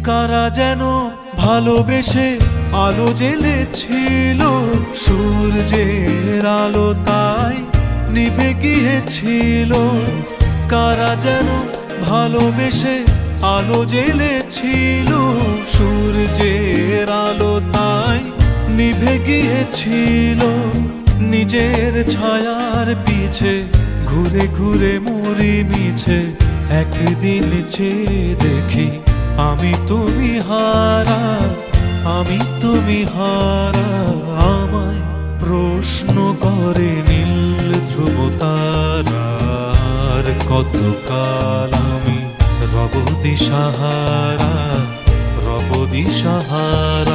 কারা যেন ভালোবেসে আলো জ্বেলেছিল, সূর্যের আলো তাই নিভে গিয়েছিল। কারা যেন ভালোবেসে আলো জ্বেলেছিল, সূর্যের আলো তাই নিভে গিয়েছিল। নিজের ছায়ার পিছে ঘুরে ঘুরে মরি মিছে, একদিন চেয়ে দেখি আমি তুমি হারা, আমি তুমি হারা। আমায় প্রশ্ন করে নীল ধ্রুব তারা, আর কতকাল আমি রব দিশাহারা, রব দিশাহারা।